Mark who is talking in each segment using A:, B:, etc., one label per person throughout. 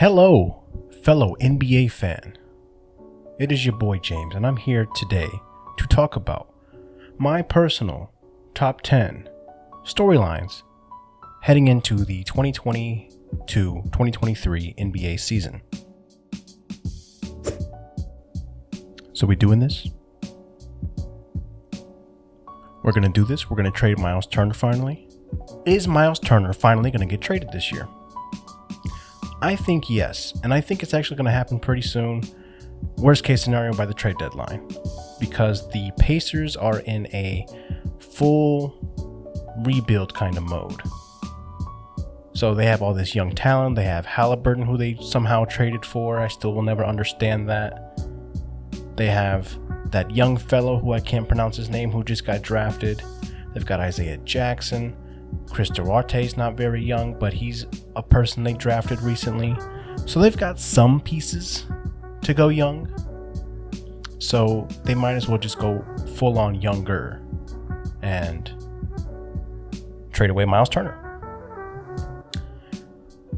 A: Hello, fellow NBA fan. It is your boy James, and I'm here today to talk about my personal top 10 storylines heading into the 2022-2023 NBA season. So we doing this? We're going to do this. We're going to trade Miles Turner finally. Is Miles Turner finally going to get traded this year? I think yes, and I think it's actually going to happen pretty soon. Worst case scenario by the trade deadline, because the Pacers are in a full rebuild kind of mode. So they have all this young talent. They have Halliburton, who they somehow traded for. I still will never understand that. They have that young fellow who I can't pronounce his name, who just got drafted. They've got Isaiah Jackson. Chris Duarte is not very young, but he's a person they drafted recently. So they've got some pieces to go young. So they might as well just go full on younger and trade away Miles Turner.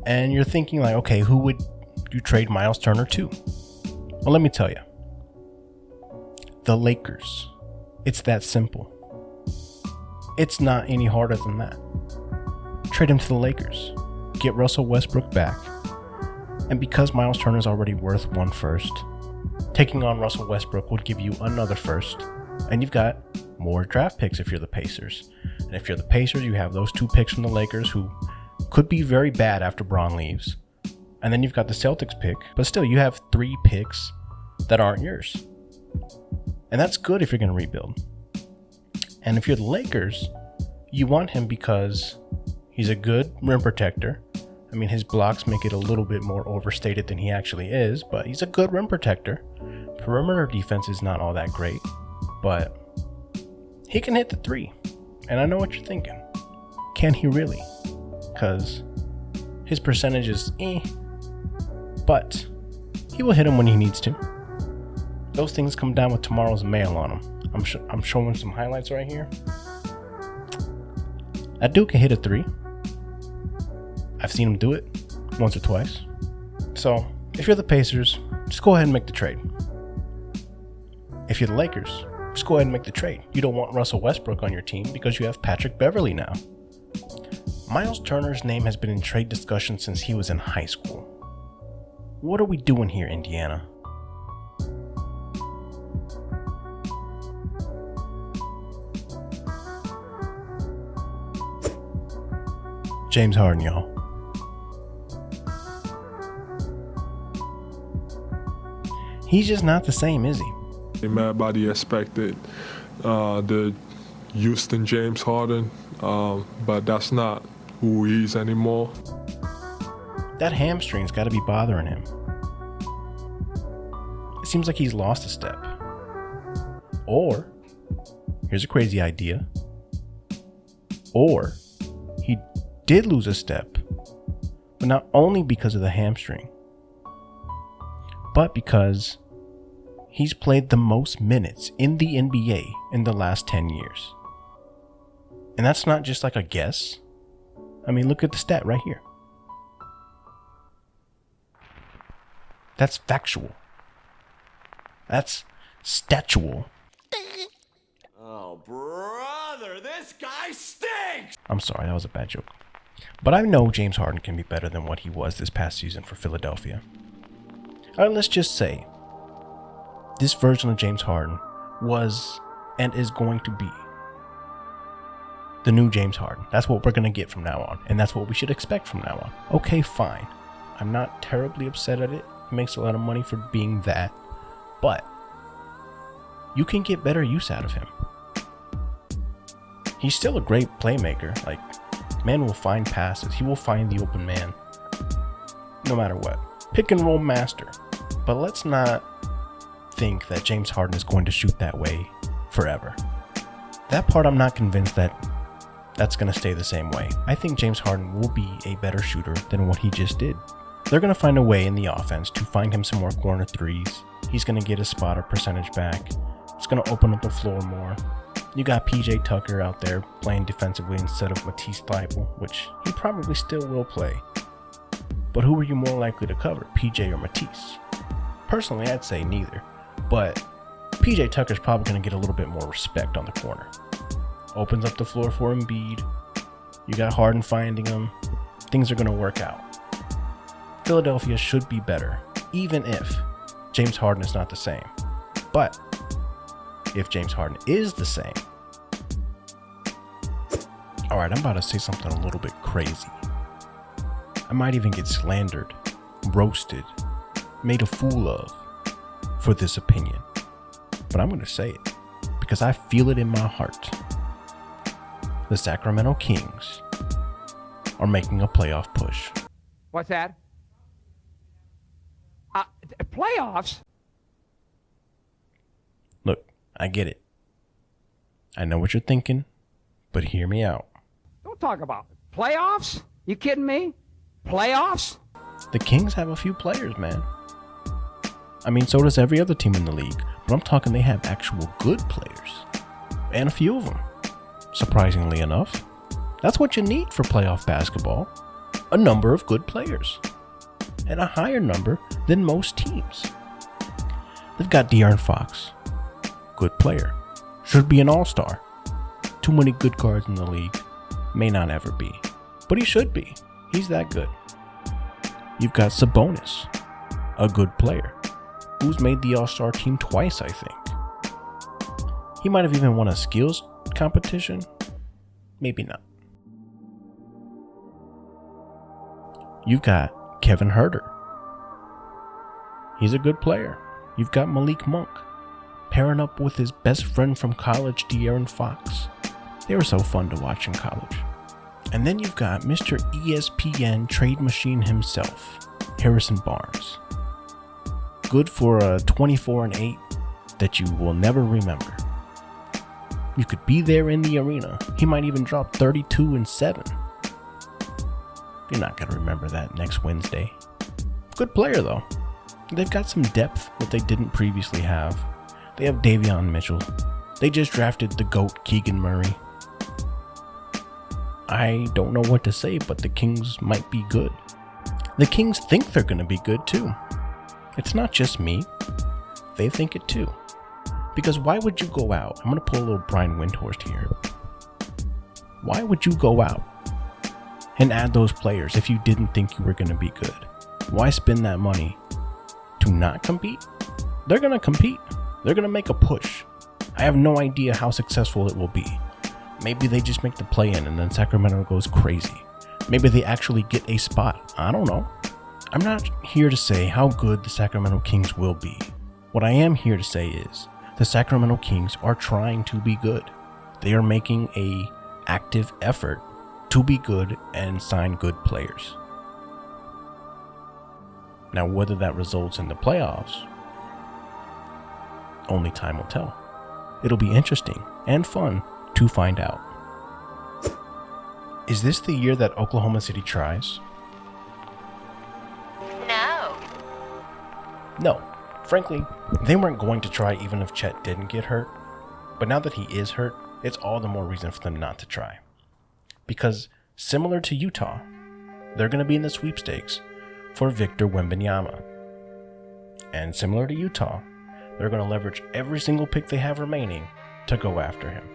A: And you're thinking like, okay, who would you trade Miles Turner to? Well, let me tell you. The Lakers. It's that simple. It's not any harder than that. Trade him to the Lakers. Get Russell Westbrook back. And because Miles Turner is already worth one first, taking on Russell Westbrook will give you another first. And you've got more draft picks if you're the Pacers. And if you're the Pacers, you have those two picks from the Lakers who could be very bad after Braun leaves. And then you've got the Celtics pick. But still, you have 3 picks that aren't yours. And that's good if you're going to rebuild. And if you're the Lakers, you want him because he's a good rim protector. I mean, his blocks make it a little bit more overstated than he actually is, but he's a good rim protector. Perimeter defense is not all that great, but he can hit the 3. And I know what you're thinking. Can he really? Because his percentage is but he will hit him when he needs to. Those things come down with tomorrow's mail on him. I'm showing some highlights right here. That dude can hit a 3. I've seen him do it once or twice. So if you're the Pacers, just go ahead and make the trade. If you're the Lakers, just go ahead and make the trade. You don't want Russell Westbrook on your team because you have Patrick Beverley now. Miles Turner's name has been in trade discussion since he was in high school. What are we doing here, Indiana? James Harden, y'all. He's just not the same, is he?
B: Everybody expected the Houston James Harden, but that's not who he is anymore.
A: That hamstring's got to be bothering him. It seems like he's lost a step. Or, here's a crazy idea, or he did lose a step, but not only because of the hamstring, but because he's played the most minutes in the NBA in the last 10 years. And that's not just like a guess. I mean, look at the stat right here. That's factual. That's statual.
C: Oh, brother, this guy stinks!
A: I'm sorry, that was a bad joke. But I know James Harden can be better than what he was this past season for Philadelphia. Alright, let's just say this version of James Harden was and is going to be the new James Harden. That's what we're going to get from now on, and that's what we should expect from now on. Okay, fine. I'm not terribly upset at it. He makes a lot of money for being that, but you can get better use out of him. He's still a great playmaker. Like, man will find passes. He will find the open man. No matter what. Pick and roll master. But let's not think that James Harden is going to shoot that way forever. That part I'm not convinced that's going to stay the same way. I think James Harden will be a better shooter than what he just did. They're going to find a way in the offense to find him some more corner threes. He's going to get his spotter percentage back. It's going to open up the floor more. You got PJ Tucker out there playing defensively instead of Matisse Thybulle, which he probably still will play. But who are you more likely to cover, PJ or Matisse? Personally, I'd say neither. But PJ Tucker's probably going to get a little bit more respect on the corner. Opens up the floor for Embiid. You got Harden finding him. Things are going to work out. Philadelphia should be better, even if James Harden is not the same. But if James Harden is the same, alright, I'm about to say something a little bit crazy. I might even get slandered, roasted, made a fool of for this opinion. But I'm going to say it because I feel it in my heart. The Sacramento Kings are making a playoff push.
D: What's that? Playoffs?
A: Look, I get it. I know what you're thinking, but hear me out.
D: Don't talk about it. Playoffs? You kidding me? Playoffs?
A: The Kings have a few players, man. I mean, so does every other team in the league, but I'm talking they have actual good players. And a few of them. Surprisingly enough. That's what you need for playoff basketball. A number of good players. And a higher number than most teams. They've got De'Aaron Fox. Good player. Should be an all-star. Too many good guards in the league. May not ever be. But he should be. He's that good. You've got Sabonis. A good player. Who's made the all-star team twice, I think. He might have even won a skills competition. Maybe not. You've got Kevin Huerter. He's a good player. You've got Malik Monk, pairing up with his best friend from college, De'Aaron Fox. They were so fun to watch in college. And then you've got Mr. ESPN trade machine himself, Harrison Barnes. Good for a 24-8 that you will never remember. You could be there in the arena. He might even drop 32-7. You're not going to remember that next Wednesday. Good player, though. They've got some depth that they didn't previously have. They have Davion Mitchell. They just drafted the GOAT, Keegan Murray. I don't know what to say, but the Kings might be good. The Kings think they're going to be good, too. It's not just me. They think it, too. Because why would you go out? I'm going to pull a little Brian Windhorst here. Why would you go out and add those players if you didn't think you were going to be good? Why spend that money to not compete? They're going to compete. They're going to make a push. I have no idea how successful it will be. Maybe they just make the play-in and then Sacramento goes crazy. Maybe they actually get a spot. I don't know. I'm not here to say how good the Sacramento Kings will be. What I am here to say is the Sacramento Kings are trying to be good. They are making an active effort to be good and sign good players. Now, whether that results in the playoffs, only time will tell. It'll be interesting and fun to find out. Is this the year that Oklahoma City tries?
E: No.
A: No. Frankly, they weren't going to try even if Chet didn't get hurt. But now that he is hurt, it's all the more reason for them not to try. Because similar to Utah, they're going to be in the sweepstakes for Victor Wembanyama. And similar to Utah, they're going to leverage every single pick they have remaining to go after him.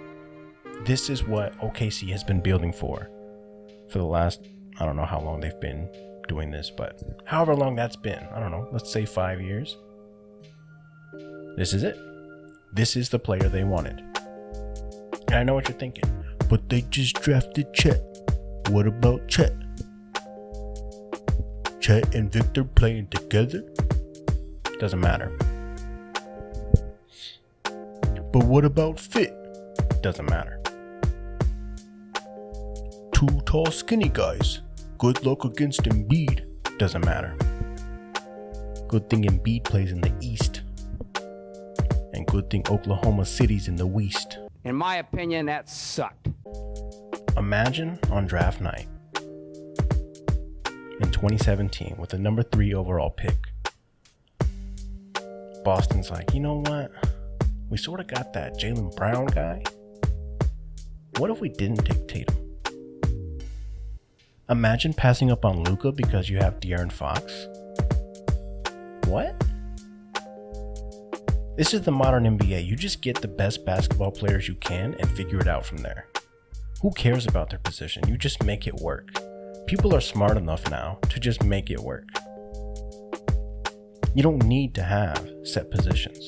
A: This is what OKC has been building for the last, I don't know how long they've been doing this, but however long that's been, I don't know, let's say 5 years. This is it. This is the player they wanted. And I know what you're thinking, but they just drafted Chet. What about Chet? Chet and Victor playing together? Doesn't matter. But what about fit? Doesn't matter. Two tall skinny guys. Good luck against Embiid. Doesn't matter. Good thing Embiid plays in the East. And good thing Oklahoma City's in the West.
D: In my opinion, that sucked.
A: Imagine on draft night in 2017 with the number 3 overall pick. Boston's like, you know what? We sort of got that Jaylen Brown guy. What if we didn't take Tatum? Imagine passing up on Luka because you have De'Aaron Fox. What? This is the modern NBA. You just get the best basketball players you can and figure it out from there. Who cares about their position? You just make it work. People are smart enough now to just make it work. You don't need to have set positions.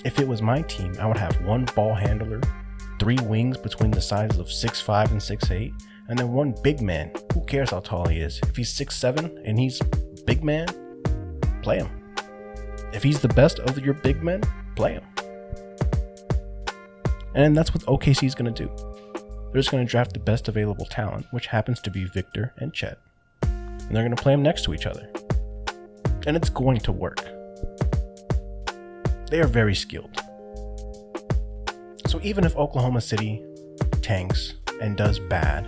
A: If it was my team, I would have one ball handler, 3 wings between the sizes of 6'5" and 6'8", and then one big man. Who cares how tall he is? If he's 6'7" and he's big man, play him. If he's the best of your big men, play him. And that's what OKC is going to do. They're just going to draft the best available talent, which happens to be Victor and Chet. And they're going to play them next to each other. And it's going to work. They are very skilled. So even if Oklahoma City tanks and does bad,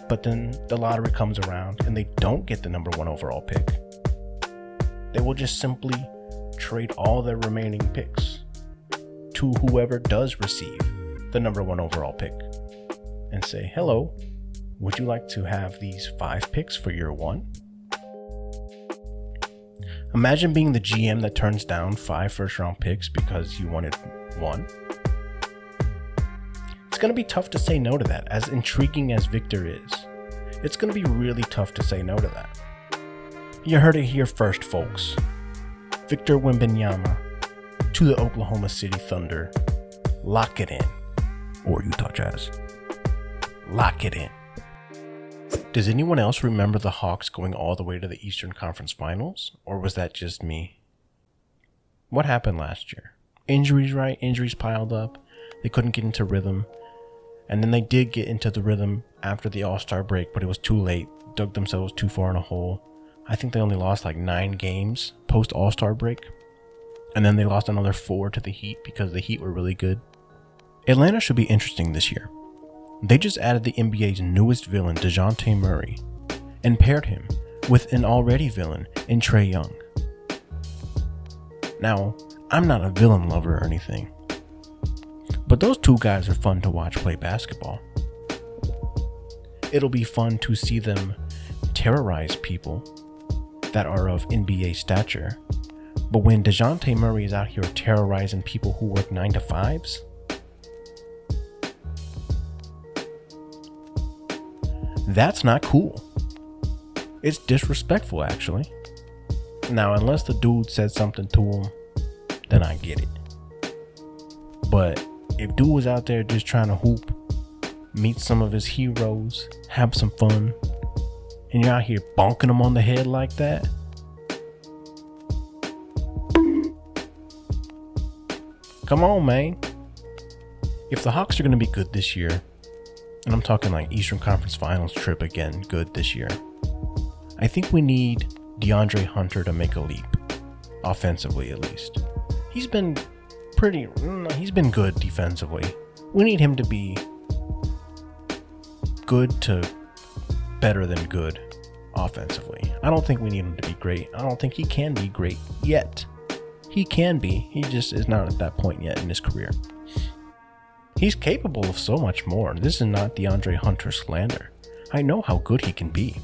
A: but then the lottery comes around and they don't get the number 1 overall pick, they will just simply trade all their remaining picks to whoever does receive the number 1 overall pick and say, hello, would you like to have these 5 picks for year 1? Imagine being the GM that turns down 5 first-round picks because you wanted 1. It's going to be tough to say no to that. As intriguing as Victor is, it's going to be really tough to say no to that. You heard it here first, folks. Victor Wembanyama to the Oklahoma City Thunder. Lock it in. Or Utah Jazz. Lock it in. Does anyone else remember the Hawks going all the way to the Eastern Conference Finals? Or was that just me? What happened last year? Injuries, right? Injuries piled up. They couldn't get into rhythm. And then they did get into the rhythm after the All-Star break, but it was too late. Dug themselves too far in a hole. I think they only lost like 9 games post All-Star break. And then they lost another 4 to the Heat because the Heat were really good. Atlanta should be interesting this year. They just added the NBA's newest villain, DeJounte Murray, and paired him with an already villain in Trae Young. Now, I'm not a villain lover or anything, but those 2 guys are fun to watch play basketball. It'll be fun to see them terrorize people that are of NBA stature, but when DeJounte Murray is out here terrorizing people who work 9 to 5s, that's not cool. It's disrespectful, actually. Now, unless the dude said something to him, then I get it. But if dude was out there just trying to hoop, meet some of his heroes, have some fun, and you're out here bonking them on the head like that, come on, man. If the Hawks are going to be good this year, and I'm talking like Eastern Conference Finals trip again, good this year, I think we need DeAndre Hunter to make a leap, offensively at least. He's been good defensively. We need him to be good to better than good offensively. I don't think we need him to be great. I don't think he can be great yet. He can be. He just is not at that point yet in his career. He's capable of so much more. This is not DeAndre Hunter slander. I know how good he can be.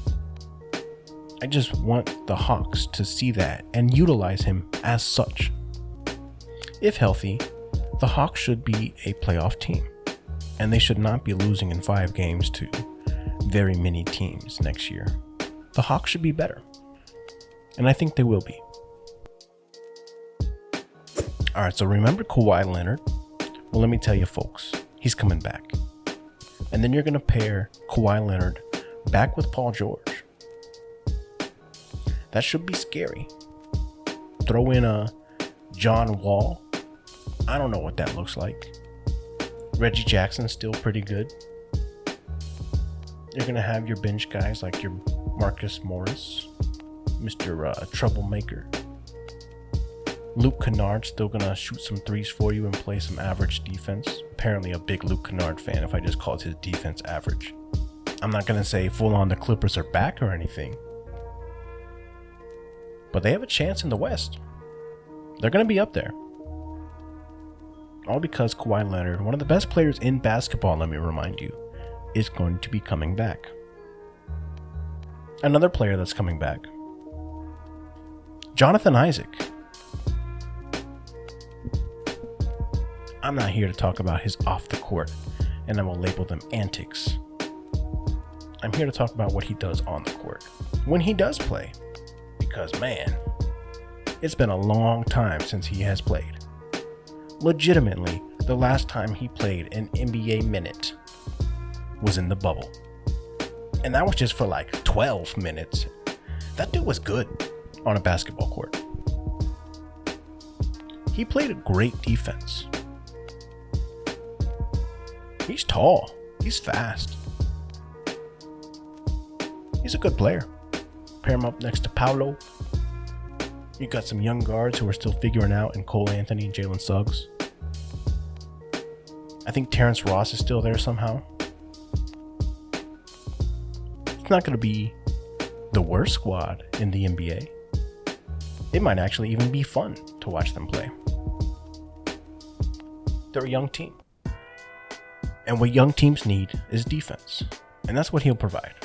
A: I just want the Hawks to see that and utilize him as such. If healthy, the Hawks should be a playoff team, and they should not be losing in 5 games to very many teams next year. The Hawks should be better, and I think they will be. Alright, so remember Kawhi Leonard? Well, let me tell you folks, he's coming back. And then you're going to pair Kawhi Leonard back with Paul George. That should be scary. Throw in a John Wall. I don't know what that looks like. Reggie Jackson's still pretty good. You're going to have your bench guys like your Marcus Morris, Mr. Troublemaker. Luke Kennard's still going to shoot some threes for you and play some average defense. Apparently a big Luke Kennard fan if I just called his defense average. I'm not going to say full on the Clippers are back or anything, but they have a chance in the West. They're going to be up there. All because Kawhi Leonard, one of the best players in basketball, let me remind you, is going to be coming back. Another player that's coming back, Jonathan Isaac. I'm not here to talk about his off the court, and I will label them antics. I'm here to talk about what he does on the court when he does play, because man, it's been a long time since he has played. Legitimately, the last time he played an NBA minute was in the bubble. And that was just for like 12 minutes. That dude was good on a basketball court. He played a great defense. He's tall. He's fast. He's a good player. Pair him up next to Paolo. You got some young guards who are still figuring out in Cole Anthony and Jalen Suggs. I think Terrence Ross is still there somehow. It's not going to be the worst squad in the NBA. It might actually even be fun to watch them play. They're a young team. And what young teams need is defense. And that's what he'll provide.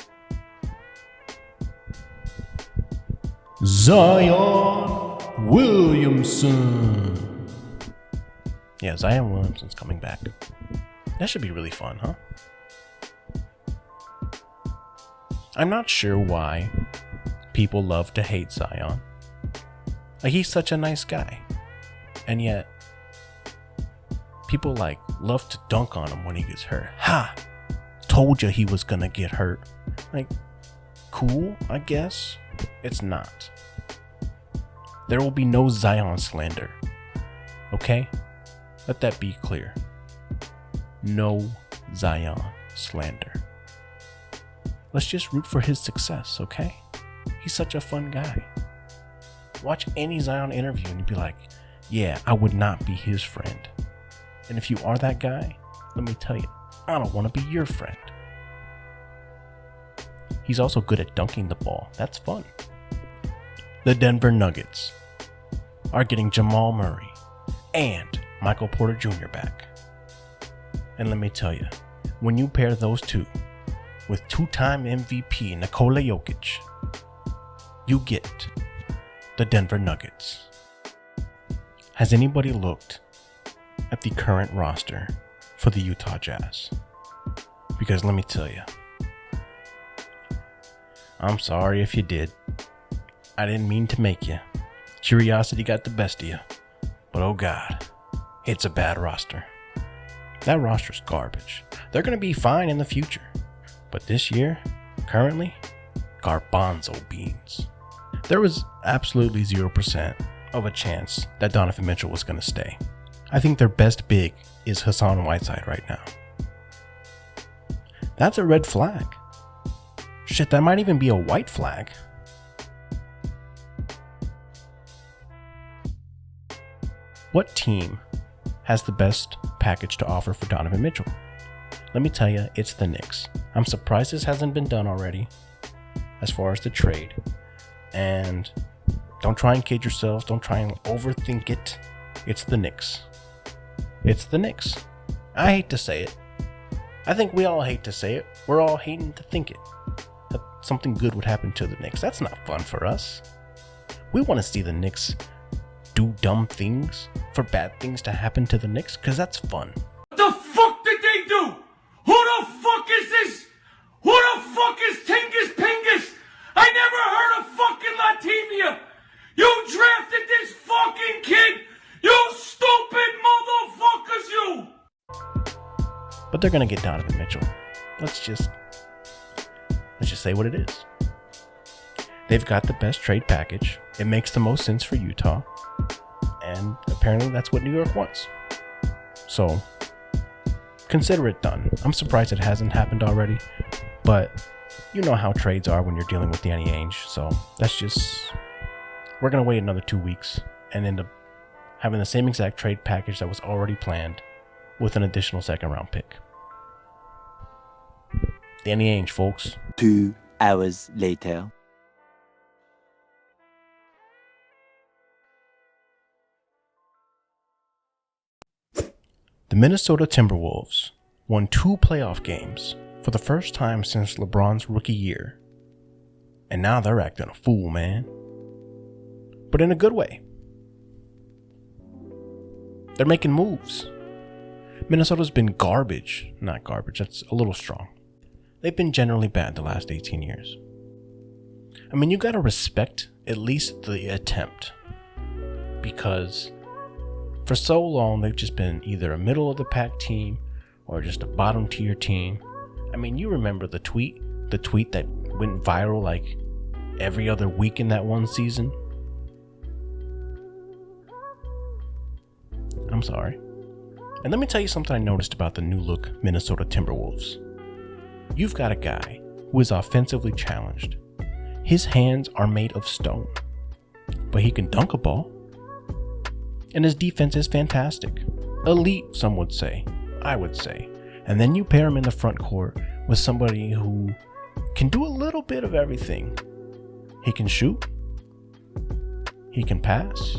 A: Zion Williamson. Yeah, Zion Williamson's coming back. That should be really fun, huh? I'm not sure why people love to hate Zion. Like, he's such a nice guy. And yet, people love to dunk on him when he gets hurt. Ha! Told you he was gonna get hurt. Like, cool, I guess. It's not. There will be no Zion slander. Okay? Let that be clear. No Zion slander. Let's just root for his success, okay? He's such a fun guy. Watch any Zion interview and you'd be like, yeah, I would not be his friend. And if you are that guy, let me tell you, I don't want to be your friend. He's also good at dunking the ball. That's fun. The Denver Nuggets are getting Jamal Murray and Michael Porter Jr. back. And let me tell you, when you pair those two with two-time MVP Nikola Jokic, you get the Denver Nuggets. Has anybody looked at the current roster for the Utah Jazz? Because let me tell you, I'm sorry if you did. I didn't mean to make you. Curiosity got the best of you. But oh god, it's a bad roster. That roster's garbage. They're going to be fine in the future. But this year, currently, garbanzo beans. There was absolutely 0% of a chance that Donovan Mitchell was going to stay. I think their best big is Hassan Whiteside right now. That's a red flag. Shit, that might even be a white flag. What team has the best package to offer for Donovan Mitchell? Let me tell you, it's the Knicks. I'm surprised this hasn't been done already as far as the trade. And don't try and kid yourselves. Don't try and overthink it. It's the Knicks. It's the Knicks. I hate to say it. I think we all hate to say it. We're all hating to think it. That something good would happen to the Knicks. That's not fun for us. We want to see the Knicks do dumb things for bad things to happen to the Knicks, because that's fun.
C: What the fuck did they do? Who the fuck is this? Who the fuck is Tingus Pingus? I never heard of fucking Latvia. You drafted this fucking kid. You stupid motherfuckers, you.
A: But they're gonna get Donovan Mitchell. Let's just say what it is. They've got the best trade package. It makes the most sense for Utah. And apparently that's what New York wants. So, consider it done. I'm surprised it hasn't happened already. But you know how trades are when you're dealing with Danny Ainge. So, we're going to wait another 2 weeks and end up having the same exact trade package that was already planned with an additional second round pick. Danny Ainge, folks.
E: 2 hours later.
A: The Minnesota Timberwolves won 2 playoff games for the first time since LeBron's rookie year. And now they're acting a fool, man. But in a good way. They're making moves. Minnesota's been garbage. Not garbage, that's a little strong. They've been generally bad the last 18 years. I mean, you gotta respect at least the attempt. Because for so long, they've just been either a middle of the pack team or just a bottom tier team. I mean, you remember the tweet that went viral like every other week in that one season? I'm sorry. And let me tell you something I noticed about the new look Minnesota Timberwolves. You've got a guy who is offensively challenged. His hands are made of stone, but he can dunk a ball. And his defense is fantastic. Elite, some would say. I would say. And then you pair him in the front court with somebody who can do a little bit of everything. He can shoot. He can pass.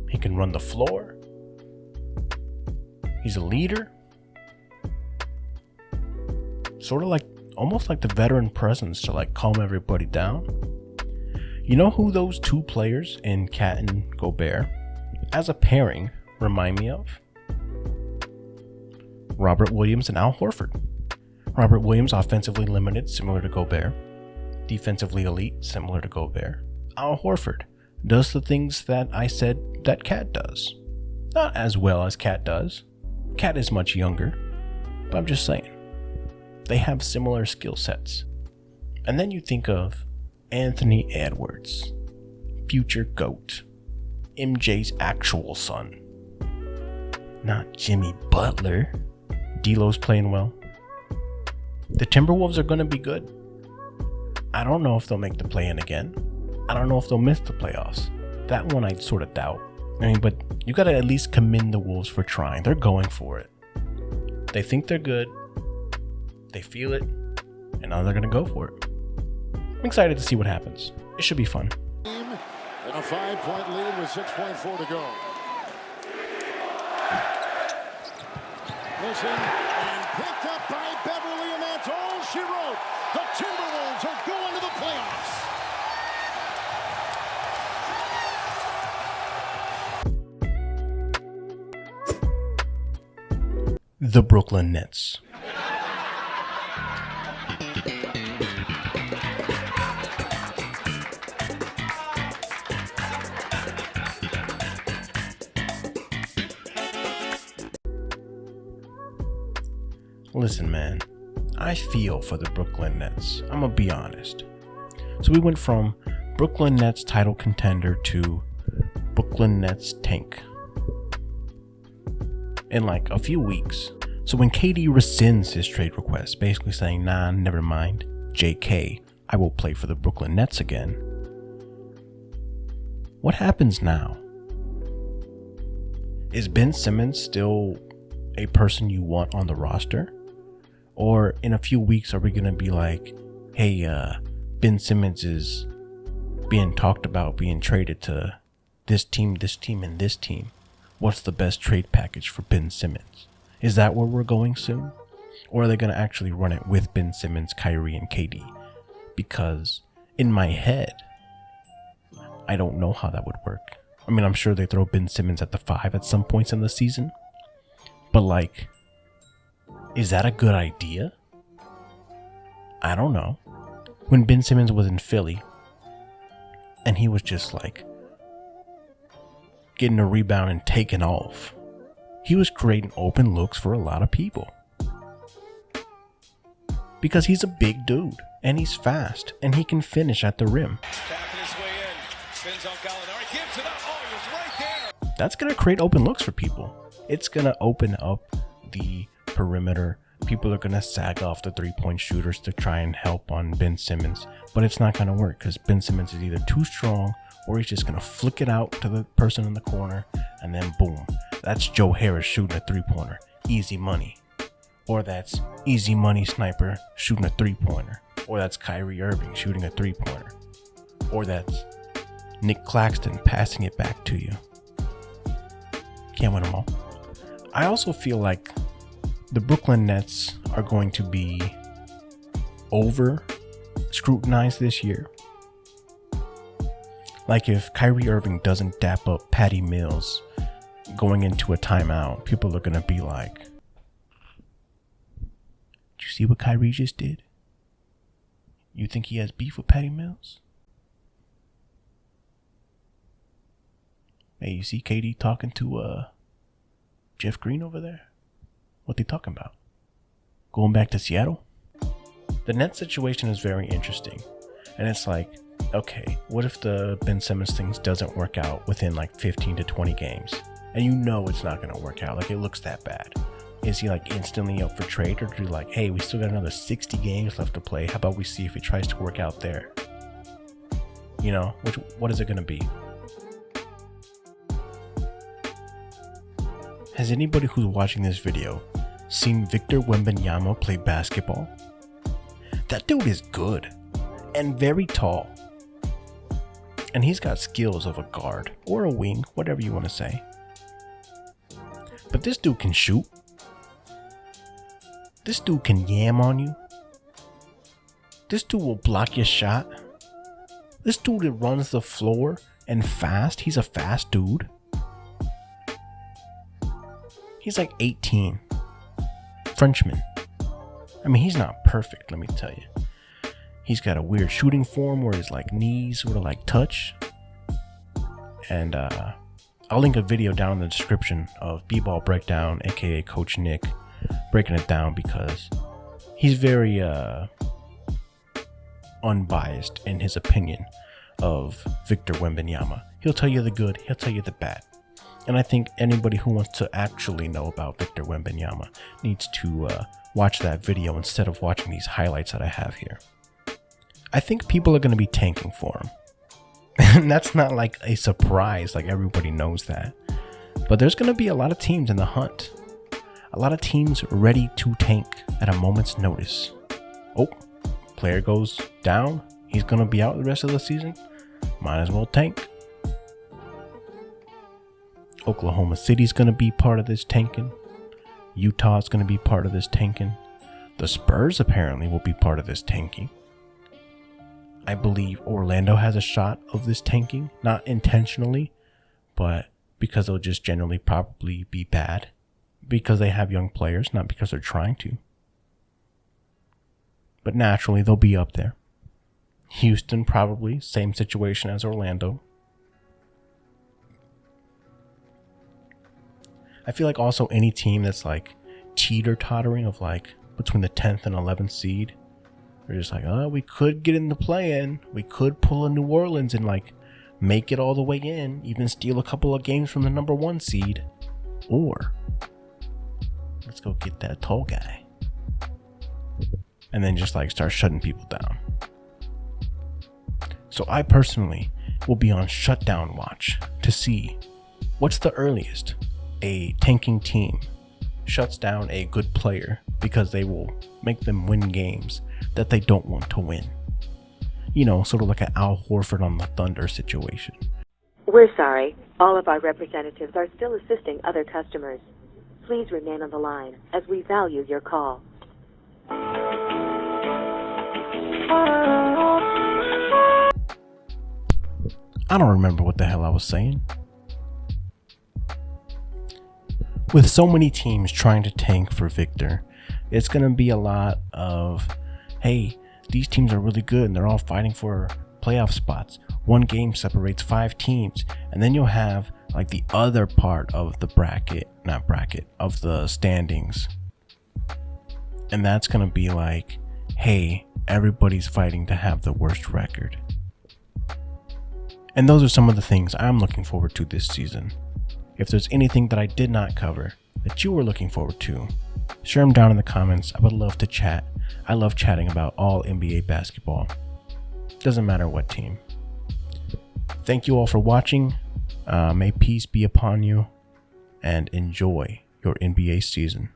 A: He can run the floor. He's a leader. Sort of like, almost like the veteran presence to like calm everybody down. You know who those two players in Cat and Gobert, as a pairing, remind me of? Robert Williams and Al Horford. Robert Williams offensively limited, similar to Gobert. Defensively elite, similar to Gobert. Al Horford does the things that I said that Cat does. Not as well as Cat does. Cat is much younger, but I'm just saying. They have similar skill sets. And then you think of Anthony Edwards, future GOAT, MJ's actual son. Not Jimmy Butler. D'Lo's playing well. The Timberwolves are going to be good. I don't know if they'll make the play-in again. I don't know if they'll miss the playoffs. That one I'd sort of doubt. I mean, but you got to at least commend the Wolves for trying. They're going for it. They think they're good. They feel it. And now they're going to go for it. I'm excited to see what happens. It should be fun.
F: And a 5-point lead with 6.4 to go. Listen, and picked up by Beverly, and that's all she wrote. The Timberwolves are going to the playoffs.
A: The Brooklyn Nets. Listen, man, I feel for the Brooklyn Nets. I'm gonna be honest. So we went from Brooklyn Nets title contender to Brooklyn Nets tank in like a few weeks. So when KD rescinds his trade request, basically saying, nah, never mind, JK, I will play for the Brooklyn Nets again. What happens now? Is Ben Simmons still a person you want on the roster? Or in a few weeks, are we going to be like, hey, Ben Simmons is being talked about being traded to this team, and this team. What's the best trade package for Ben Simmons? Is that where we're going soon? Or are they going to actually run it with Ben Simmons, Kyrie, and KD? Because in my head, I don't know how that would work. I mean, I'm sure they throw Ben Simmons at the 5 at some points in the season. But like, is that a good idea? I don't know. When Ben Simmons was in Philly, and he was just like getting a rebound and taking off, he was creating open looks for a lot of people. Because he's a big dude, and he's fast, and he can finish at the rim. That's going to create open looks for people. It's going to open up the perimeter. People are going to sag off the three-point shooters to try and help on Ben Simmons. But it's not going to work because Ben Simmons is either too strong or he's just going to flick it out to the person in the corner and then boom. That's Joe Harris shooting a three-pointer. Easy money. Or that's easy money sniper shooting a three-pointer. Or that's Kyrie Irving shooting a three-pointer. Or that's Nick Claxton passing it back to you. Can't win them all. I also feel like the Brooklyn Nets are going to be over scrutinized this year. Like if Kyrie Irving doesn't dap up Patty Mills going into a timeout, people are going to be like, did you see what Kyrie just did? You think he has beef with Patty Mills? Hey, you see KD talking to Jeff Green over there? What they talking about? Going back to Seattle? The Nets situation is very interesting. And it's like, okay, what if the Ben Simmons thing doesn't work out within like 15 to 20 games? And you know it's not going to work out. Like, it looks that bad. Is he like instantly up for trade, or do you like, hey, we still got another 60 games left to play. How about we see if it tries to work out there? You know, what is it going to be? Has anybody who's watching this video seen Victor Wembanyama play basketball? That dude is good and very tall. And he's got skills of a guard or a wing, whatever you want to say. But this dude can shoot. This dude can yam on you. This dude will block your shot. This dude that runs the floor and fast. He's a fast dude. He's like 18. Frenchman. I mean, he's not perfect, let me tell you. He's got a weird shooting form where his like knees sort of like touch. And I'll link a video down in the description of Bballbreakdown, aka Coach Nick, breaking it down, because he's very unbiased in his opinion of Victor Wembanyama. He'll tell you the good, he'll tell you the bad. And I think anybody who wants to actually know about Victor Wembanyama needs to watch that video instead of watching these highlights that I have here. I think people are going to be tanking for him. And that's not like a surprise, like everybody knows that. But there's going to be a lot of teams in the hunt. A lot of teams ready to tank at a moment's notice. Oh, player goes down. He's going to be out the rest of the season. Might as well tank. Oklahoma City's going to be part of this tanking. Utah's going to be part of this tanking. The Spurs apparently will be part of this tanking. I believe Orlando has a shot of this tanking. Not intentionally, but because they'll just generally probably be bad. Because they have young players, not because they're trying to. But naturally, they'll be up there. Houston probably, same situation as Orlando. I feel like also any team that's like teeter-tottering of like between the 10th and 11th seed, they're just like, oh, we could get in the play-in. We could pull a New Orleans and like make it all the way in, even steal a couple of games from the number 1 seed. Or let's go get that tall guy. And then just like start shutting people down. So I personally will be on shutdown watch to see what's the earliest a tanking team shuts down a good player because they will make them win games that they don't want to win. You know, sort of like an Al Horford on the Thunder situation.
G: We're sorry. All of our representatives are still assisting other customers. Please remain on the line as we value your call.
A: I don't remember what the hell I was saying. With so many teams trying to tank for Victor, it's going to be a lot of, hey, these teams are really good and they're all fighting for playoff spots. One game separates 5 teams, and then you'll have like the other part of the of the standings. And that's going to be like, hey, everybody's fighting to have the worst record. And those are some of the things I'm looking forward to this season. If there's anything that I did not cover that you were looking forward to, share them down in the comments. I would love to chat. I love chatting about all NBA basketball. Doesn't matter what team. Thank you all for watching. May peace be upon you, and enjoy your NBA season.